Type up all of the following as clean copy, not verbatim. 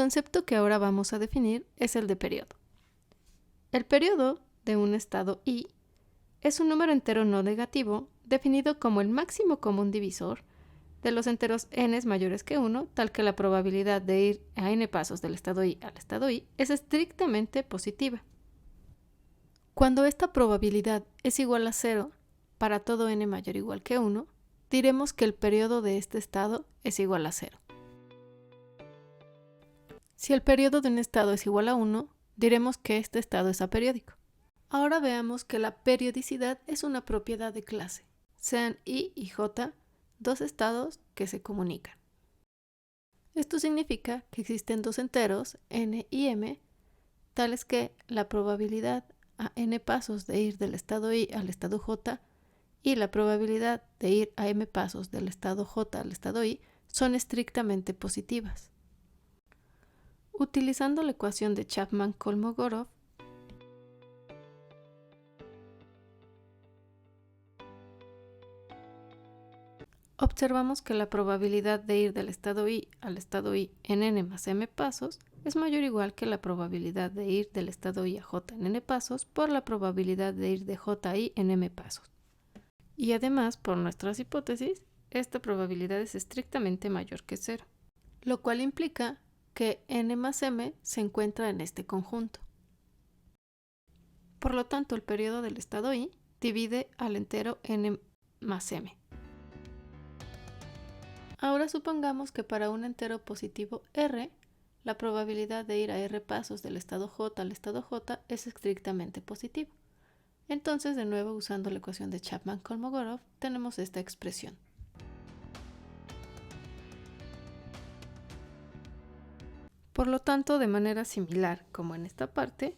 concepto que ahora vamos a definir es el de periodo. El periodo de un estado I es un número entero no negativo definido como el máximo común divisor de los enteros n mayores que 1, tal que la probabilidad de ir a n pasos del estado I al estado I es estrictamente positiva. Cuando esta probabilidad es igual a 0 para todo n mayor o igual que 1, diremos que el periodo de este estado es igual a 0. Si el periodo de un estado es igual a 1, diremos que este estado es aperiódico. Ahora veamos que la periodicidad es una propiedad de clase, sean I y J dos estados que se comunican. Esto significa que existen dos enteros, n y m, tales que la probabilidad a n pasos de ir del estado I al estado J y la probabilidad de ir a m pasos del estado J al estado I son estrictamente positivas. Utilizando la ecuación de Chapman-Kolmogorov, observamos que la probabilidad de ir del estado I al estado I en n más m pasos es mayor o igual que la probabilidad de ir del estado I a j en n pasos por la probabilidad de ir de j a I en m pasos. Y además, por nuestras hipótesis, esta probabilidad es estrictamente mayor que 0, lo cual implica que n más m se encuentra en este conjunto. Por lo tanto, el periodo del estado I divide al entero n más m. Ahora supongamos que para un entero positivo r, la probabilidad de ir a r pasos del estado j al estado j es estrictamente positiva. Entonces, de nuevo, usando la ecuación de Chapman-Kolmogorov, tenemos esta expresión. Por lo tanto, de manera similar como en esta parte,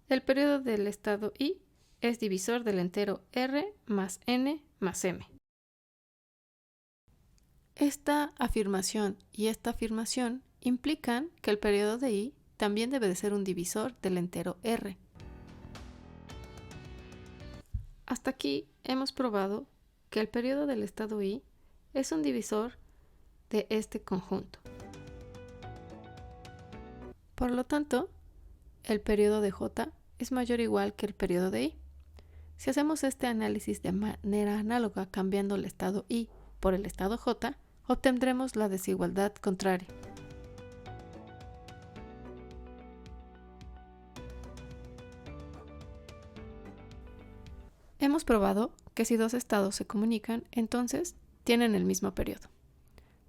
el periodo del estado I es divisor del entero r más n más m. Esta afirmación y esta afirmación implican que el periodo de I también debe de ser un divisor del entero r. Hasta aquí hemos probado que el periodo del estado I es un divisor de este conjunto. Por lo tanto, el periodo de J es mayor o igual que el periodo de I. Si hacemos este análisis de manera análoga cambiando el estado I por el estado J, obtendremos la desigualdad contraria. Hemos probado que si dos estados se comunican, entonces tienen el mismo periodo.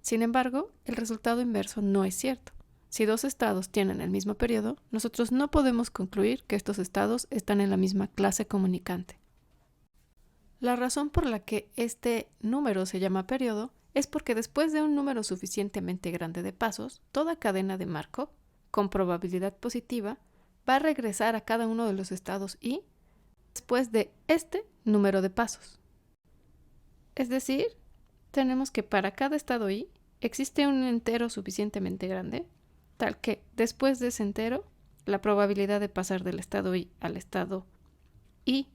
Sin embargo, el resultado inverso no es cierto. Si dos estados tienen el mismo periodo, nosotros no podemos concluir que estos estados están en la misma clase comunicante. La razón por la que este número se llama periodo es porque después de un número suficientemente grande de pasos, toda cadena de Markov, con probabilidad positiva, va a regresar a cada uno de los estados I después de este número de pasos. Es decir, tenemos que para cada estado I existe un entero suficientemente grande, tal que después de ese entero, la probabilidad de pasar del estado I al estado I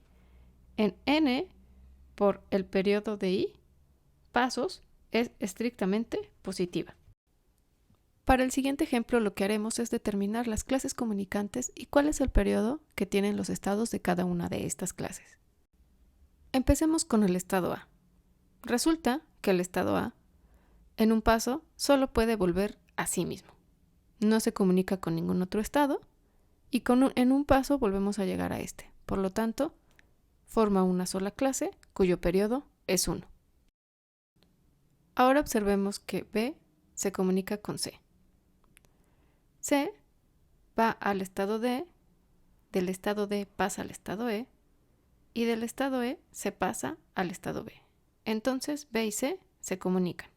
en n por el periodo de I pasos es estrictamente positiva. Para el siguiente ejemplo lo que haremos es determinar las clases comunicantes y cuál es el periodo que tienen los estados de cada una de estas clases. Empecemos con el estado A. Resulta que el estado A, en un paso, solo puede volver a sí mismo. No se comunica con ningún otro estado y en un paso volvemos a llegar a este. Por lo tanto, forma una sola clase cuyo periodo es 1. Ahora observemos que B se comunica con C. C va al estado D, del estado D pasa al estado E y del estado E se pasa al estado B. Entonces B y C se comunican.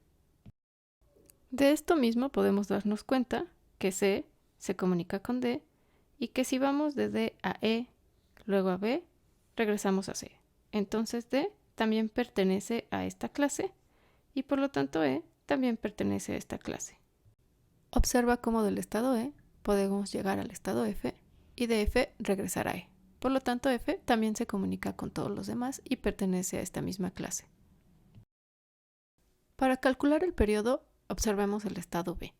De esto mismo podemos darnos cuenta que C se comunica con D y que si vamos de D a E, luego a B, regresamos a C. Entonces D también pertenece a esta clase y por lo tanto E también pertenece a esta clase. Observa cómo del estado E podemos llegar al estado F y de F regresar a E. Por lo tanto F también se comunica con todos los demás y pertenece a esta misma clase. Para calcular el periodo, observemos el estado B.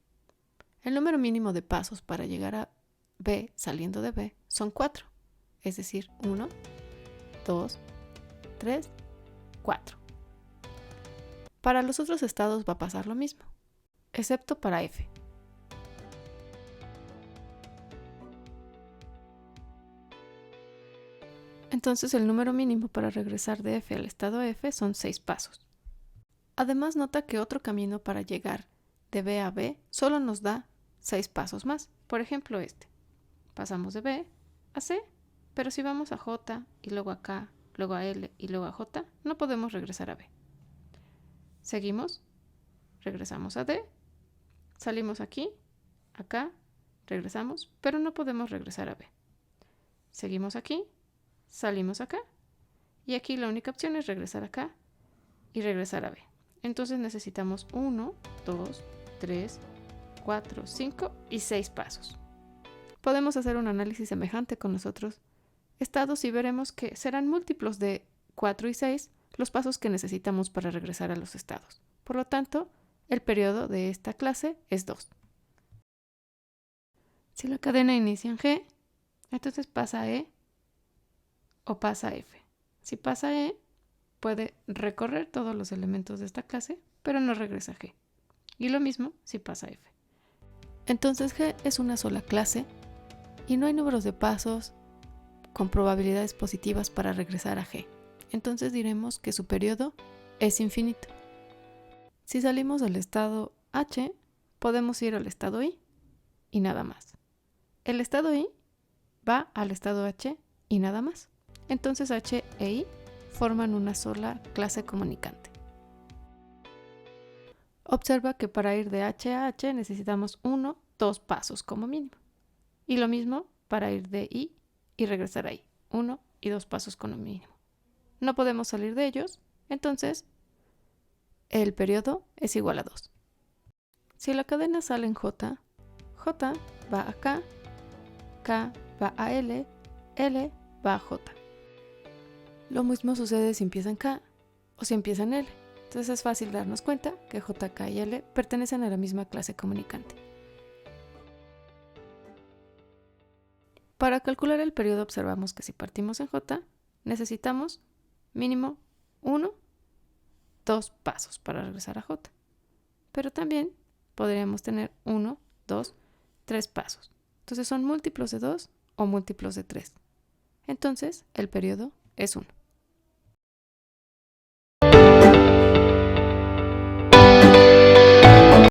El número mínimo de pasos para llegar a B saliendo de B son 4, es decir, 1, 2, 3, 4. Para los otros estados va a pasar lo mismo, excepto para F. Entonces el número mínimo para regresar de F al estado F son 6 pasos. Además, nota que otro camino para llegar de B a B solo nos da 6 pasos más. Por ejemplo, este. Pasamos de B a C, pero si vamos a J y luego a K, luego a L y luego a J, no podemos regresar a B. Seguimos, regresamos a D, salimos aquí, acá, regresamos, pero no podemos regresar a B. Seguimos aquí, salimos acá, y aquí la única opción es regresar acá y regresar a B. Entonces necesitamos 1, 2, 3, 4, 5 y 6 pasos. Podemos hacer un análisis semejante con los otros estados y veremos que serán múltiplos de 4 y 6 los pasos que necesitamos para regresar a los estados. Por lo tanto, el periodo de esta clase es 2. Si la cadena inicia en G, entonces pasa a E o pasa a F. Si pasa a E, puede recorrer todos los elementos de esta clase, pero no regresa a G. Y lo mismo si pasa a F. Entonces G es una sola clase y no hay números de pasos con probabilidades positivas para regresar a G. Entonces diremos que su periodo es infinito. Si salimos del estado H, podemos ir al estado I y nada más. El estado I va al estado H y nada más. Entonces H e I forman una sola clase comunicante. Observa que para ir de H a H necesitamos 1, 2 pasos como mínimo. Y lo mismo para ir de I y regresar a I. 1 y 2 pasos como mínimo. No podemos salir de ellos, entonces el periodo es igual a 2. Si la cadena sale en J, J va a K, K va a L, L va a J. Lo mismo sucede si empieza en K o si empieza en L. Entonces es fácil darnos cuenta que J, K y L pertenecen a la misma clase comunicante. Para calcular el periodo observamos que si partimos en J, necesitamos mínimo 1, 2 pasos para regresar a J. Pero también podríamos tener 1, 2, 3 pasos. Entonces son múltiplos de 2 o múltiplos de 3. Entonces el periodo es 1.